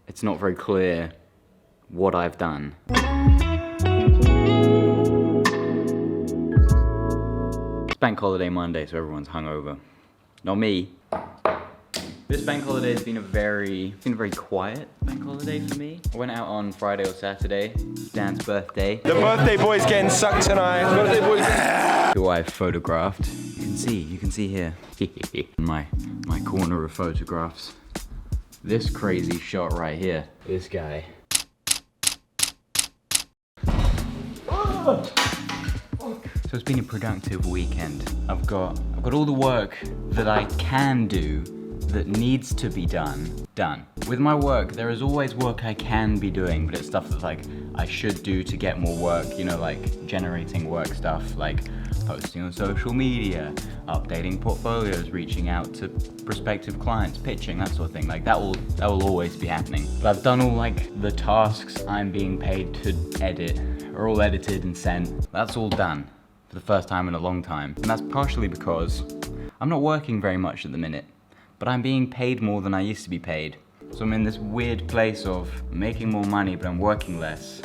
it's not very clear what I've done. It's Bank Holiday Monday, so everyone's hungover. Not me. This bank holiday has been a very quiet bank holiday for me. I went out on Friday or Saturday, Dan's birthday. The birthday boy's getting sucked tonight. Birthday boy's Who I photographed. You can see here. my corner of photographs. This crazy shot right here. This guy. So it's been a productive weekend. I've got all the work that I can do that needs to be done. With my work, there is always work I can be doing, but it's stuff that like I should do to get more work, you know, like generating work stuff, like posting on social media, updating portfolios, reaching out to prospective clients, pitching, that sort of thing. Like that will always be happening. But I've done all like the tasks I'm being paid to edit are all edited and sent. That's all done for the first time in a long time. And that's partially because I'm not working very much at the minute, but I'm being paid more than I used to be paid. So I'm in this weird place of making more money, but I'm working less.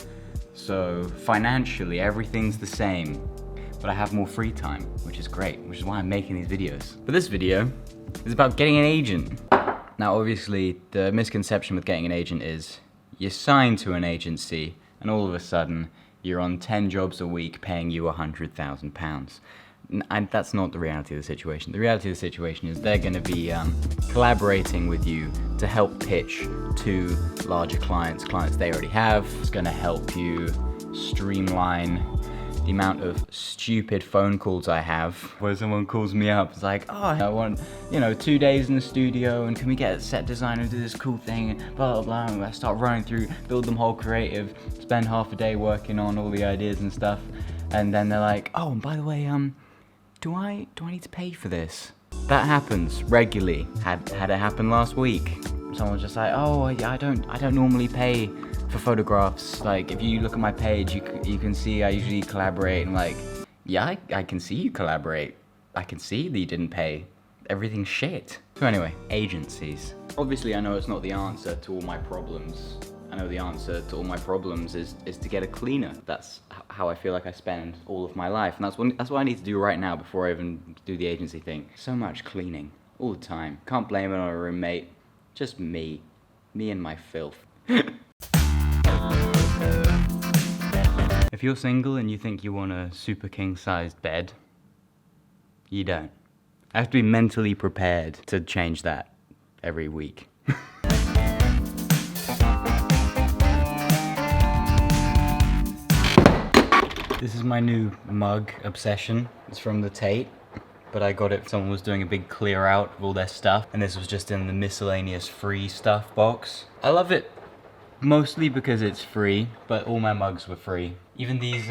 So financially, everything's the same, but I have more free time, which is great, which is why I'm making these videos. But this video is about getting an agent. Now, obviously, the misconception with getting an agent is you're signed to an agency, and all of a sudden, you're on 10 jobs a week paying you £100,000. And that's not the reality of the situation. The reality of the situation is they're gonna be collaborating with you to help pitch to larger clients they already have. It's gonna help you streamline the amount of stupid phone calls I have where someone calls me up, it's like, oh, I want, 2 days in the studio and can we get a set designer to do this cool thing and blah, blah, blah. And I start running through, build them whole creative, spend half a day working on all the ideas and stuff. And then they're like, oh, and by the way, do I need to pay for this? That happens regularly. Had it happen last week. Someone was just like, oh, I don't normally pay for photographs. Like, if you look at my page, you can see I usually collaborate. And like, yeah, I can see you collaborate. I can see that you didn't pay. Everything's shit. So anyway, agencies. Obviously, I know it's not the answer to all my problems. I know the answer to all my problems is to get a cleaner. That's how I feel like I spend all of my life. And that's what I need to do right now before I even do the agency thing. So much cleaning, all the time. Can't blame it on a roommate. Just me and my filth. If you're single and you think you want a super king-sized bed, you don't. I have to be mentally prepared to change that every week. This is my new mug obsession. It's from the Tate, but I got it, someone was doing a big clear out of all their stuff, and this was just in the miscellaneous free stuff box. I love it mostly because it's free, but all my mugs were free. Even these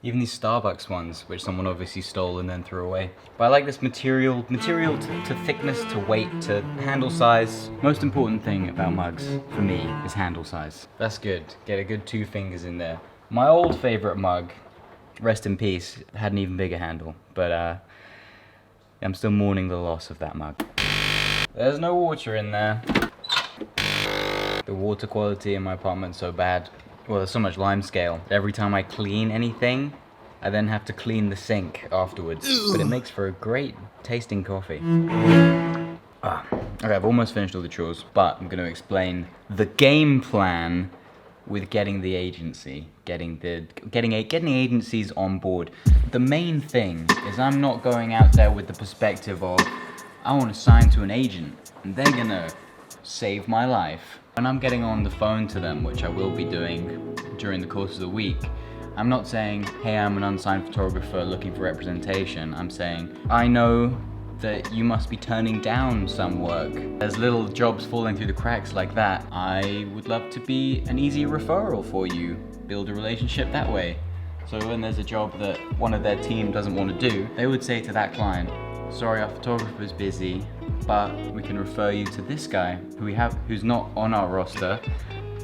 Starbucks ones, which someone obviously stole and then threw away. But I like this material to thickness, to weight, to handle size. Most important thing about mugs, for me, is handle size. That's good, get a good 2 fingers in there. My old favorite mug, rest in peace, had an even bigger handle, but I'm still mourning the loss of that mug. There's no water in there. The water quality in my apartment's so bad. Well, there's so much limescale. Every time I clean anything, I then have to clean the sink afterwards. But it makes for a great tasting coffee. Okay, I've almost finished all the chores, but I'm gonna explain the game plan with getting the agency, getting agencies on board. The main thing is I'm not going out there with the perspective of I want to sign to an agent and they're gonna save my life. When I'm getting on the phone to them, which I will be doing during the course of the week, I'm not saying, hey, I'm an unsigned photographer looking for representation. I'm saying, I know that you must be turning down some work. There's little jobs falling through the cracks like that. I would love to be an easy referral for you. Build a relationship that way. So when there's a job that one of their team doesn't want to do, they would say to that client, sorry, our photographer's busy, but we can refer you to this guy who's not on our roster,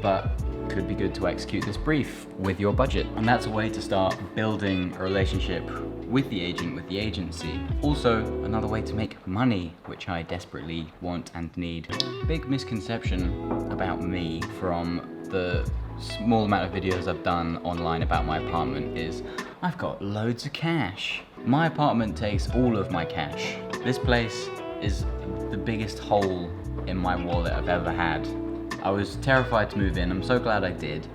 but could be good to execute this brief with your budget. And that's a way to start building a relationship with the agent, with the agency. Also, another way to make money, which I desperately want and need. Big misconception about me from the small amount of videos I've done online about my apartment is I've got loads of cash. My apartment takes all of my cash. This place is the biggest hole in my wallet I've ever had. I was terrified to move in. I'm so glad I did.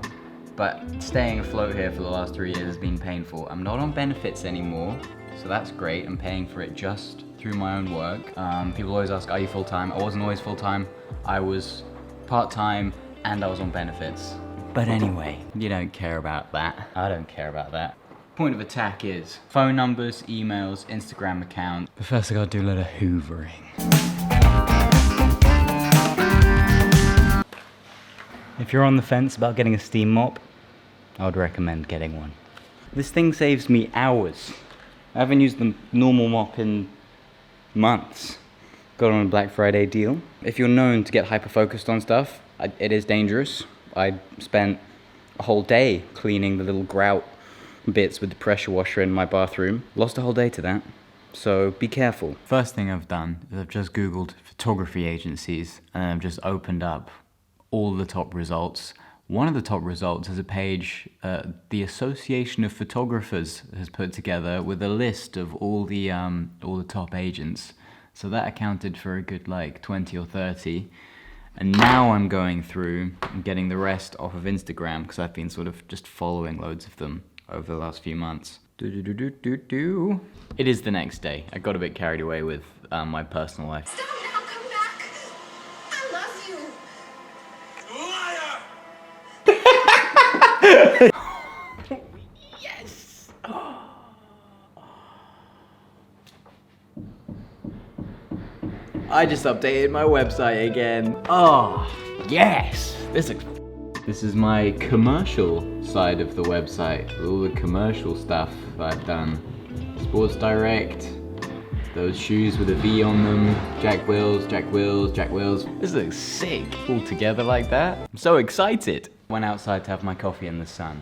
But staying afloat here for the last 3 years has been painful. I'm not on benefits anymore, so that's great. I'm paying for it just through my own work. People always ask, are you full-time? I wasn't always full-time. I was part-time and I was on benefits. But anyway, you don't care about that. I don't care about that. Point of attack is phone numbers, emails, Instagram account. But first I gotta do a lot of hoovering. If you're on the fence about getting a steam mop, I would recommend getting one. This thing saves me hours. I haven't used the normal mop in months. Got on a Black Friday deal. If you're known to get hyper-focused on stuff, it is dangerous. I spent a whole day cleaning the little grout bits with the pressure washer in my bathroom. Lost a whole day to that, so be careful. First thing I've done is I've just Googled photography agencies and I've just opened up all the top results. One of the top results is a page the Association of Photographers has put together with a list of all the top agents. So that accounted for a good like 20 or 30. And now I'm going through and getting the rest off of Instagram because I've been sort of just following loads of them over the last few months. It is the next day. I got a bit carried away with my personal life. Stop now, come back. I love you. Yes! I just updated my website again. Oh, yes! This is my commercial side of the website. All the commercial stuff I've done. Sports Direct, those shoes with a V on them, Jack Wills, Jack Wills, Jack Wills. This looks sick, all together like that. I'm so excited. Went outside to have my coffee in the sun.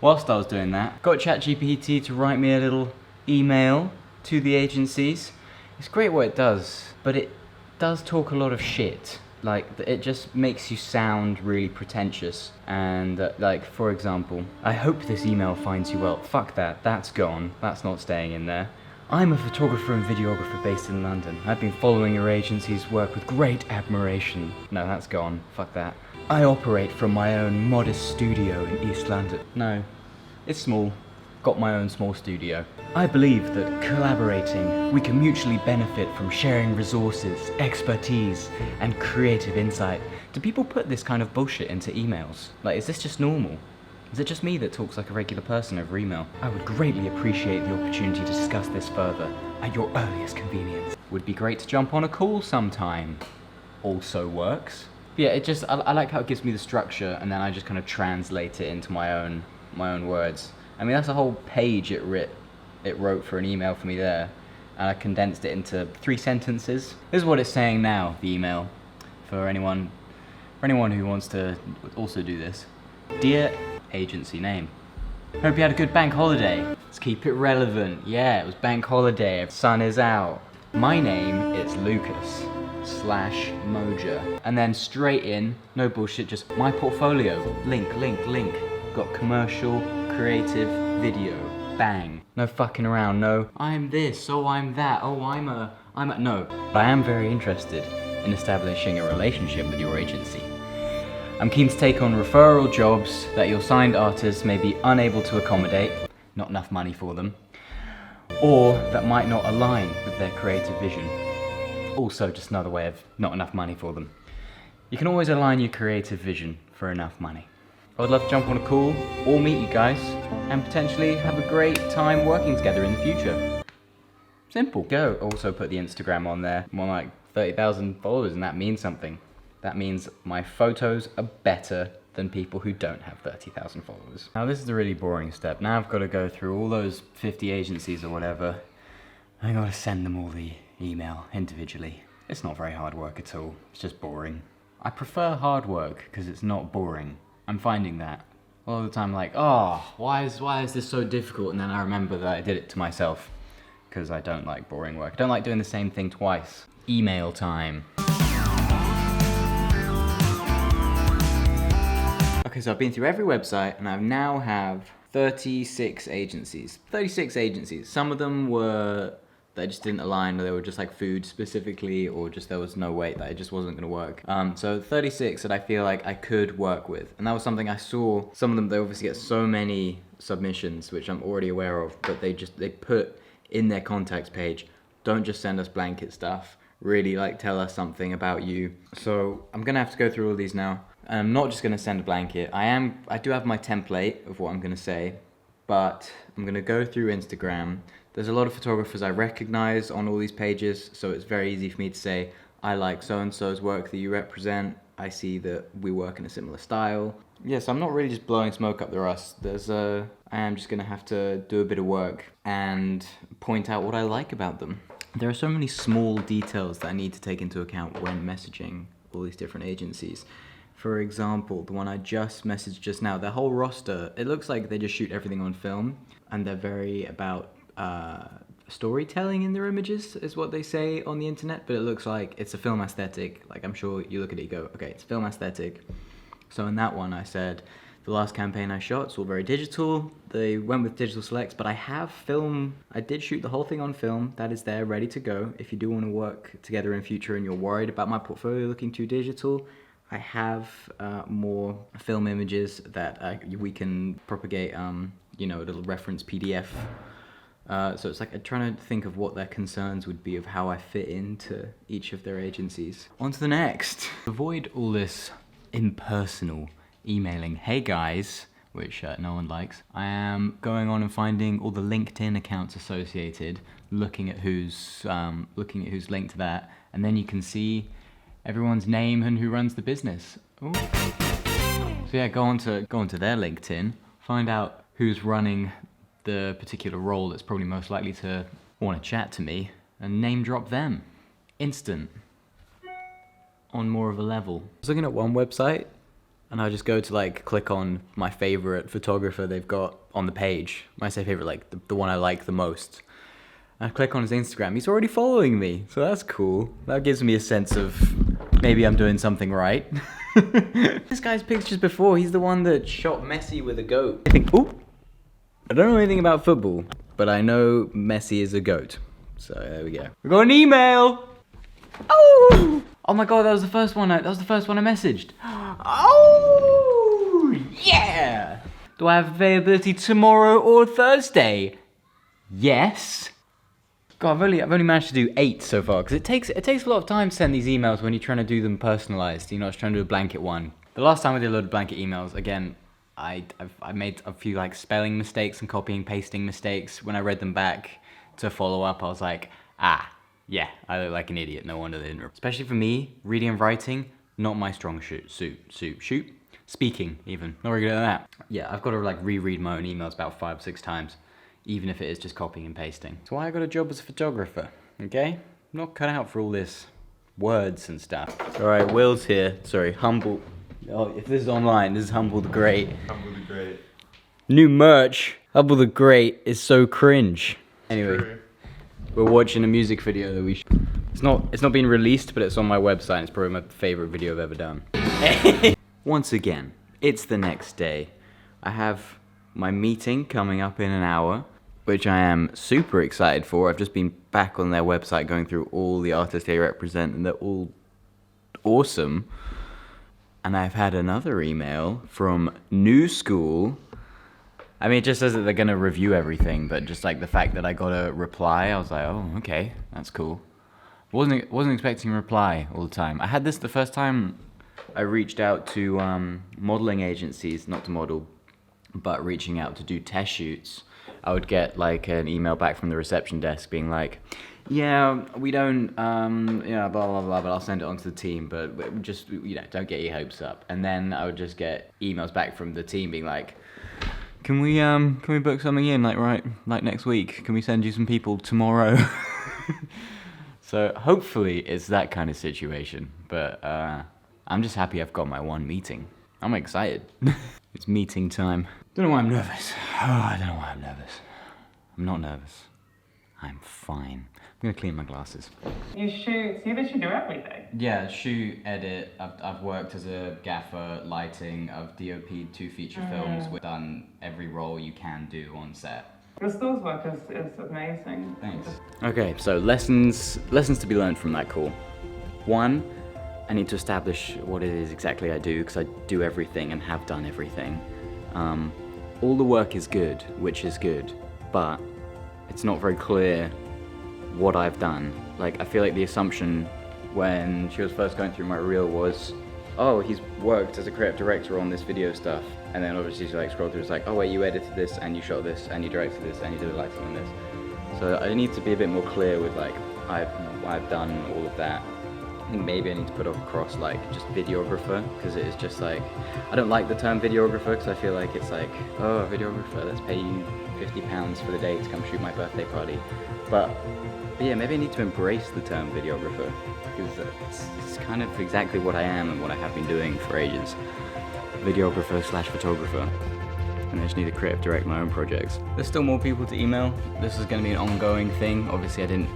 Whilst I was doing that, got ChatGPT to write me a little email to the agencies. It's great what it does, but it does talk a lot of shit. Like, it just makes you sound really pretentious. And like, for example, I hope this email finds you well. Fuck that, that's gone. That's not staying in there. I'm a photographer and videographer based in London. I've been following your agency's work with great admiration. No, that's gone. Fuck that. I operate from my own modest studio in East London. No, it's small. Got my own small studio. I believe that collaborating, we can mutually benefit from sharing resources, expertise, and creative insight. Do people put this kind of bullshit into emails? Like, is this just normal? Is it just me that talks like a regular person over email? I would greatly appreciate the opportunity to discuss this further at your earliest convenience. Would be great to jump on a call sometime. Also works. Yeah, I like how it gives me the structure and then I just kind of translate it into my own words. I mean, that's a whole page it wrote for an email for me there, and I condensed it into 3 sentences. This is what it's saying now, the email, for anyone who wants to also do this. Dear agency name, hope you had a good bank holiday. Let's keep it relevant. Yeah, it was bank holiday. Sun is out. My name is Lucas / Moja. And then straight in, no bullshit, just my portfolio. Link. Got commercial, creative, video. Bang. No fucking around, no, I'm this, oh I'm that, oh I'm a, no. But I am very interested in establishing a relationship with your agency. I'm keen to take on referral jobs that your signed artists may be unable to accommodate, not enough money for them, or that might not align with their creative vision. Also just another way of not enough money for them. You can always align your creative vision for enough money. I would love to jump on a call, or meet you guys, and potentially have a great time working together in the future. Simple. Go. Also put the Instagram on there. More like 30,000 followers, and that means something. That means my photos are better than people who don't have 30,000 followers. Now this is a really boring step. Now I've got to go through all those 50 agencies or whatever. I gotta send them all the email individually. It's not very hard work at all. It's just boring. I prefer hard work because it's not boring. I'm finding that. All the time like, oh, why is this so difficult? And then I remember that I did it to myself. because I don't like boring work. I don't like doing the same thing twice. Email time. Okay, so I've been through every website and I now have 36 agencies. 36 agencies. Some of them were, they just didn't align, or they were just like food specifically, or just there was no way that it just wasn't gonna work. So 36 that I feel like I could work with. And that was something I saw. Some of them, they obviously get so many submissions, which I'm already aware of, but they put in their contacts page, don't just send us blanket stuff, really like tell us something about you. So I'm gonna have to go through all these now. I'm not just gonna send a blanket. I do have my template of what I'm gonna say, but I'm gonna go through Instagram. There's a lot of photographers I recognize on all these pages, so it's very easy for me to say, I like so-and-so's work that you represent. I see that we work in a similar style. Yeah, so I'm not really just blowing smoke up their ass. I am just gonna have to do a bit of work and point out what I like about them. There are so many small details that I need to take into account when messaging all these different agencies. For example, the one I just messaged just now, their whole roster, it looks like they just shoot everything on film, and they're very about storytelling in their images, is what they say on the internet, but it looks like it's a film aesthetic. Like, I'm sure you look at it, you go, okay, it's film aesthetic. So in that one, I said, the last campaign I shot, it's all very digital. They went with digital selects, but I have film. I did shoot the whole thing on film. That is there, ready to go. If you do want to work together in future and you're worried about my portfolio looking too digital, I have more film images that we can propagate, you know, a little reference PDF. So it's like I'm trying to think of what their concerns would be of how I fit into each of their agencies. On to the next. Avoid all this impersonal emailing. Hey guys, which no one likes. I am going on and finding all the LinkedIn accounts associated, looking at who's linked to that, and then you can see everyone's name and who runs the business. Ooh. So yeah, go onto their LinkedIn, find out who's running the particular role that's probably most likely to want to chat to me, and name drop them. Instant. On more of a level. I was looking at one website, and I just go to like click on my favorite photographer they've got on the page. When I say favorite, like the one I like the most. I click on his Instagram. He's already following me, so that's cool. That gives me a sense of maybe I'm doing something right. This guy's pictures before, he's the one that shot Messi with a goat. I think, ooh, I don't know anything about football, but I know Messi is a goat. So there we go. We got an email. Oh! Oh my god, that was the first one I messaged. Oh! Yeah! Do I have availability tomorrow or Thursday? Yes. God, I've only managed to do 8 so far, because it takes a lot of time to send these emails when you're trying to do them personalized. You know, I was trying to do a blanket one. The last time I did a load of blanket emails, again, I made a few like spelling mistakes and copying pasting mistakes. When I read them back to follow up, I was like, yeah, I look like an idiot. No wonder they didn't. Especially for me, reading and writing, not my strong suit. Speaking, even, not very good at that. Yeah, I've got to like reread my own emails about 5 or 6 times, even if it is just copying and pasting. That's why I got a job as a photographer, okay? I'm not cut out for all this words and stuff. All right, Will's here. Sorry, Humble. Oh, if this is online, this is Humble the Great. Humble the Great. New merch. Humble the Great is so cringe. Anyway. True. We're watching a music video that we it's not been released, but it's on my website. It's probably my favorite video I've ever done. Once again, it's the next day. I have my meeting coming up in an hour, which I am super excited for. I've just been back on their website going through all the artists they represent, and they're all awesome. And I've had another email from New School. I mean, it just says that they're going to review everything, but just like the fact that I got a reply, I was like, oh, okay, that's cool. Wasn't expecting a reply all the time. I had this the first time I reached out to modeling agencies, not to model, but reaching out to do test shoots. I would get like an email back from the reception desk being like, yeah, we don't, blah, blah, blah, but I'll send it on to the team, but just, don't get your hopes up. And then I would just get emails back from the team being like, can we book something in, like next week? Can we send you some people tomorrow? So hopefully it's that kind of situation, but I'm just happy I've got my one meeting. I'm excited. It's meeting time. Don't know why I'm nervous. Oh, I don't know why I'm nervous. I'm not nervous. I'm fine. I'm gonna clean my glasses. You shoot, so you literally do everything. Yeah, shoot, edit. I've worked as a gaffer, lighting. I've DOP'd 2 feature films. We've done every role you can do on set. Your stills work is amazing. Thanks. Okay, so lessons to be learned from that call. 1, I need to establish what it is exactly I do, because I do everything and have done everything. All the work is good, which is good, but it's not very clear what I've done. Like, I feel like the assumption when she was first going through my reel was, oh, he's worked as a creative director on this video stuff. And then obviously she like scrolled through, it's like, oh wait, you edited this, and you shot this, and you directed this, and you did lighting on this. So I need to be a bit more clear with like, I've done all of that. I think maybe I need to put across like just videographer, because it is just like, I don't like the term videographer because I feel like it's like, oh, videographer, let's pay you £50 for the day to come shoot my birthday party. But yeah, maybe I need to embrace the term videographer, because it's kind of exactly what I am and what I have been doing for ages. Videographer / photographer. And I just need to creative direct my own projects. There's still more people to email. This is going to be an ongoing thing. Obviously I didn't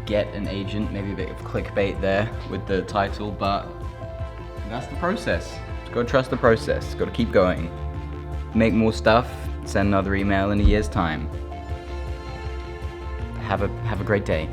get an agent, maybe a bit of clickbait there with the title, but that's the process. Just gotta trust the process, gotta keep going. Make more stuff, send another email in a year's time. Have a great day.